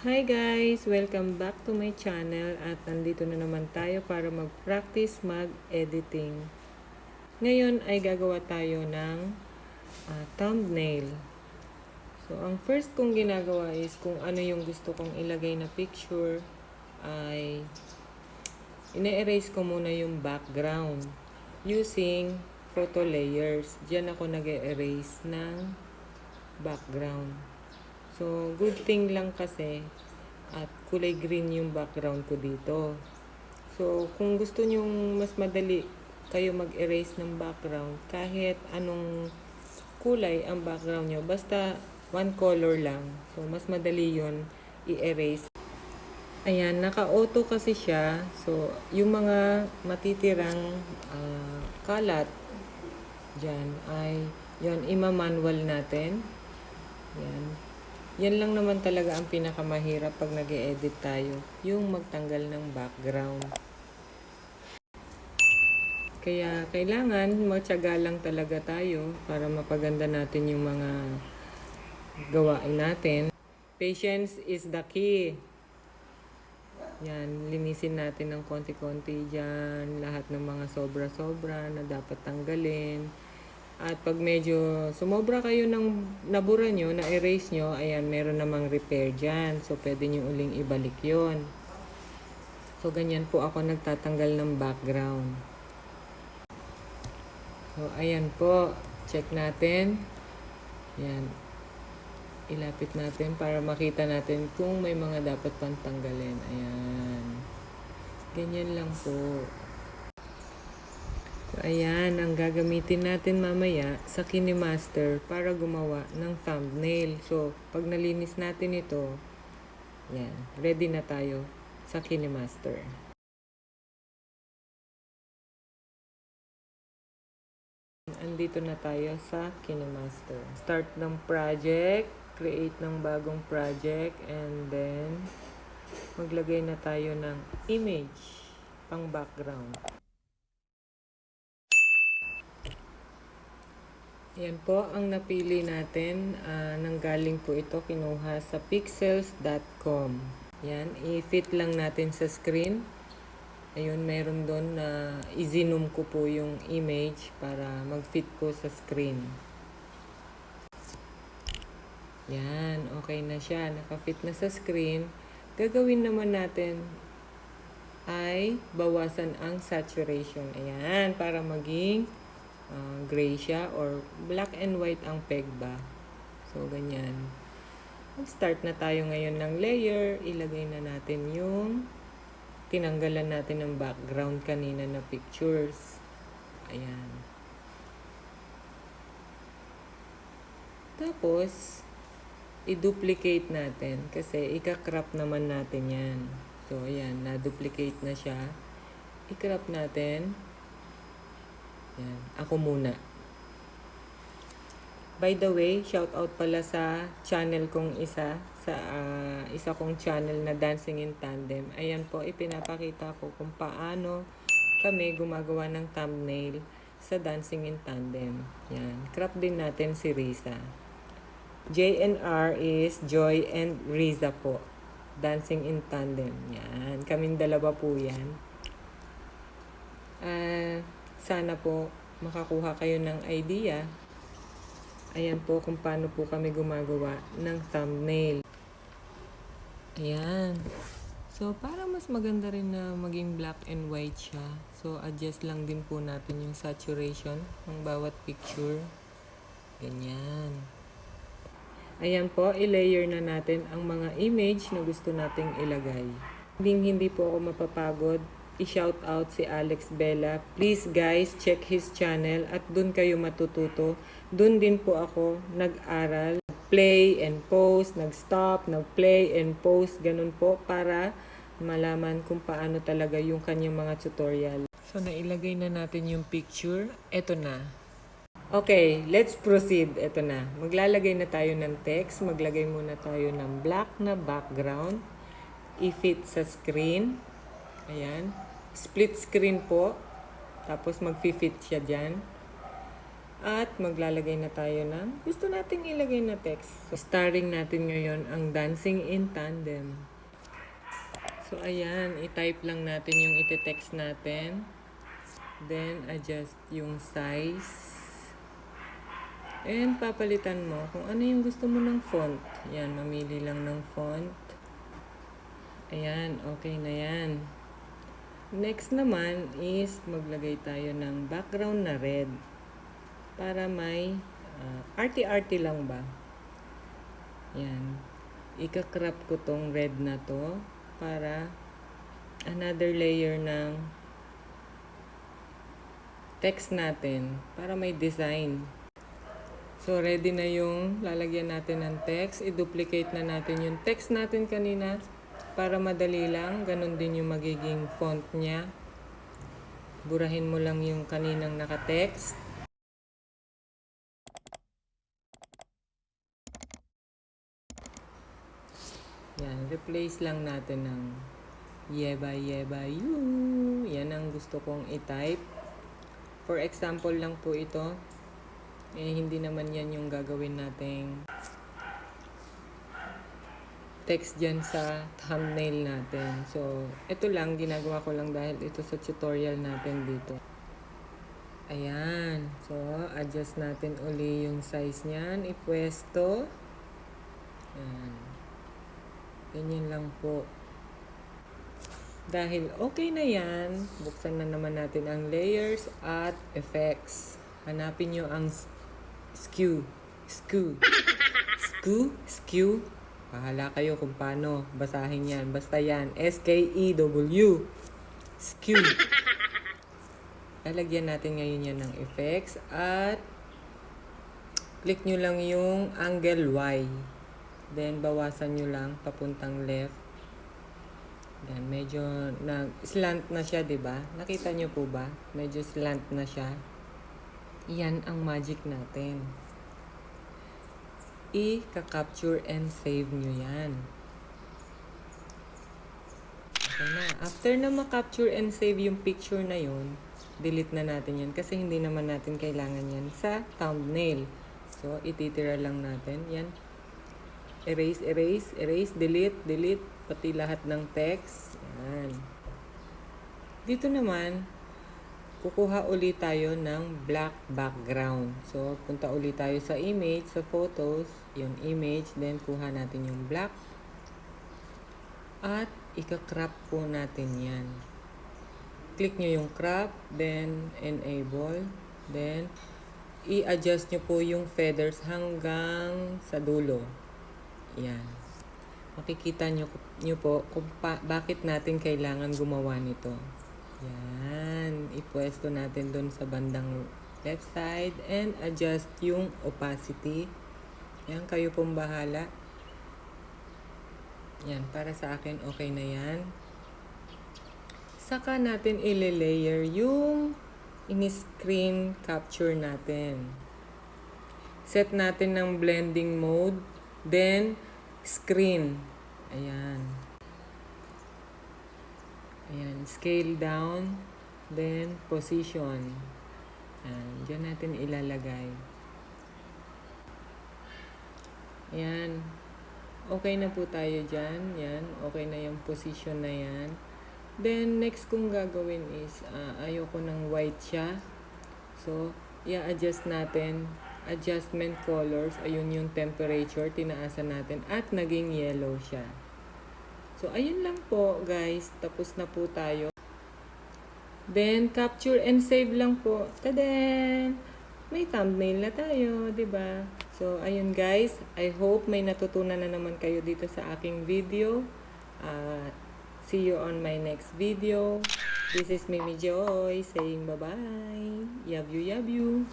Hi guys! Welcome back to my channel at nandito na naman tayo para mag-practice mag-editing. Ngayon ay gagawa tayo ng thumbnail. So, ang first kong ginagawa is kung ano yung gusto kong ilagay na picture ay ine-erase ko muna yung background using photo layers. Diyan ako nag-e-erase ng background. So, good thing lang kasi at kulay green yung background ko dito. So, kung gusto nyong mas madali kayo mag-erase ng background, kahit anong kulay ang background nyo, basta one color lang. So, mas madali yon i-erase. Ayan, naka-auto kasi siya. So, yung mga matitirang kalat dyan ay yon ima-manual natin. Yan. Yan lang naman talaga ang pinakamahirap pag nag-e-edit tayo, yung magtanggal ng background. Kaya kailangan matyaga lang talaga tayo para mapaganda natin yung mga gawain natin. Patience is the key. Yan, linisin natin ng konti-konti dyan, lahat ng mga sobra-sobra na dapat tanggalin. At pag medyo sumobra kayo ng nabura nyo, na-erase nyo, ayan, meron namang repair dyan. So, pwede nyo uling ibalik yon. So, ganyan po ako nagtatanggal ng background. So, ayan po. Check natin. Ayan. Ilapit natin para makita natin kung may mga dapat pang tanggalin. Ayan. Ganyan lang po. So, ayan, ang gagamitin natin mamaya sa Kinemaster para gumawa ng thumbnail. So, pag nalinis natin ito, yan, ready na tayo sa Kinemaster. Andito na tayo sa Kinemaster. Start ng project, create ng bagong project, and then maglagay na tayo ng image pang background. Yan po ang napili natin. Nanggaling po ito, kinuha sa pixels.com. Yan, i-fit lang natin sa screen. Ayun, meron doon na i-zoom ko po yung image para mag-fit po sa screen. Yan, okay na siya. Naka-fit na sa screen. Gagawin naman natin ay bawasan ang saturation. Ayan, para maging gray siya or black and white ang peg ba. So, ganyan. Mag-start na tayo ngayon ng layer. Ilagay na natin yung tinanggalan natin ng background kanina na pictures. Ayan. Tapos, i-duplicate natin kasi ika-crop naman natin yan. So, ayan. Na-duplicate na siya. I-crop natin. Yan. Ako muna. By the way, shout out pala sa channel kong isa. Sa isa kong channel na Dancing in Tandem. Ayan po, ipinapakita ko kung paano kami gumagawa ng thumbnail sa Dancing in Tandem. Yan. Crop din natin si Riza. JNR is Joy and Riza po. Dancing in Tandem. Yan. Kaming dalawa po yan. Sana po makakuha kayo ng idea. Ayan po kung paano po kami gumagawa ng thumbnail. Ayan. So, para mas maganda rin na maging black and white siya. So, adjust lang din po natin yung saturation ng bawat picture. Ganyan. Ayan po, i-layer na natin ang mga image na gusto nating ilagay. Hindi po ako mapapagod. I-shout out si Alex Bella. Please guys, check his channel at dun kayo matututo. Dun din po ako nag-aral. Play and post, nag-stop, nag-play and post. Ganun po para malaman kung paano talaga yung kanyang mga tutorial. So, nailagay na natin yung picture. Eto na. Okay, let's proceed. Eto na. Maglalagay na tayo ng text. Maglagay muna tayo ng black na background. I-fit sa screen. Ayan. Split screen po. Tapos mag-fit siya dyan. At maglalagay na tayo ng gusto nating ilagay na text. So, starring natin ngayon ang dancing in tandem. So, ayan, i-type lang natin yung iti-text natin. Then, adjust yung size. And, papalitan mo kung ano yung gusto mo ng font. Yan, mamili lang ng font. Ayan, okay na yan. Next naman is maglagay tayo ng background na red. Para may arty-arty lang ba. Yan. Ika-crop ko tong red na to para another layer ng text natin para may design. So, ready na yung lalagyan natin ng text. I-duplicate na natin yung text natin kanina para madali lang. Ganon din yung magiging font niya. Burahin mo lang yung kaninang naka-text. Yan, replace lang natin ng Yabyu. Yan ang gusto kong i-type. For example lang po ito. Hindi naman yan yung gagawin nating text dyan sa thumbnail natin. So, ito lang, ginagawa ko lang dahil ito sa tutorial natin dito. Ayan. So, adjust natin uli yung size niyan. Ipwesto. Ayan. Ganyan lang po. Dahil okay na yan, buksan na naman natin ang layers at effects. Hanapin nyo ang skew. Bahala kayo kung paano basahin yan. Basta yan. S-K-E-W. Skew. Lalagyan natin ngayon yan ng effects. At click nyo lang yung angle Y. Then, bawasan nyo lang papuntang left. Yan, medyo slant na siya, 'di ba? Nakita nyo po ba? Medyo slant na siya. Yan ang magic natin. I-capture and save nyo yan. Okay na. After na ma-capture and save yung picture na yun, delete na natin yan kasi hindi naman natin kailangan yan sa thumbnail. So, ititira lang natin. Yan. Erase, delete, pati lahat ng text. Yan. Dito naman, kukuha ulit tayo ng black background. So, punta ulit tayo sa image, sa photos, yung image, then kuha natin yung black. At ika-crop po natin yan. Click nyo yung crop, then enable, then i-adjust nyo po yung feathers hanggang sa dulo. Yan. Makikita nyo po kung bakit natin kailangan gumawa nito. Yan. Ipwesto natin doon sa bandang left side and adjust yung opacity. Yan, kayo pong bahala. Yan, para sa akin okay na yan. Saka natin i-layer yung in-screen capture natin. Set natin ng blending mode, then screen. Ayan. Ayan. Scale down. Then, position. Ayan. Diyan natin ilalagay. Ayan. Okay na po tayo dyan. Yan. Okay na yung position na yan. Then, next kong gagawin is, ayoko ng white siya. So, i-adjust natin. Adjustment colors, ayun yung temperature, tinaasan natin at naging yellow siya. So, ayun lang po guys, tapos na po tayo. Then, capture and save lang po. Tada! May thumbnail na tayo, 'di ba? So, ayun guys, I hope may natutunan na naman kayo dito sa aking video. See you on my next video. This is Mimi Joy saying bye-bye. Yabyu.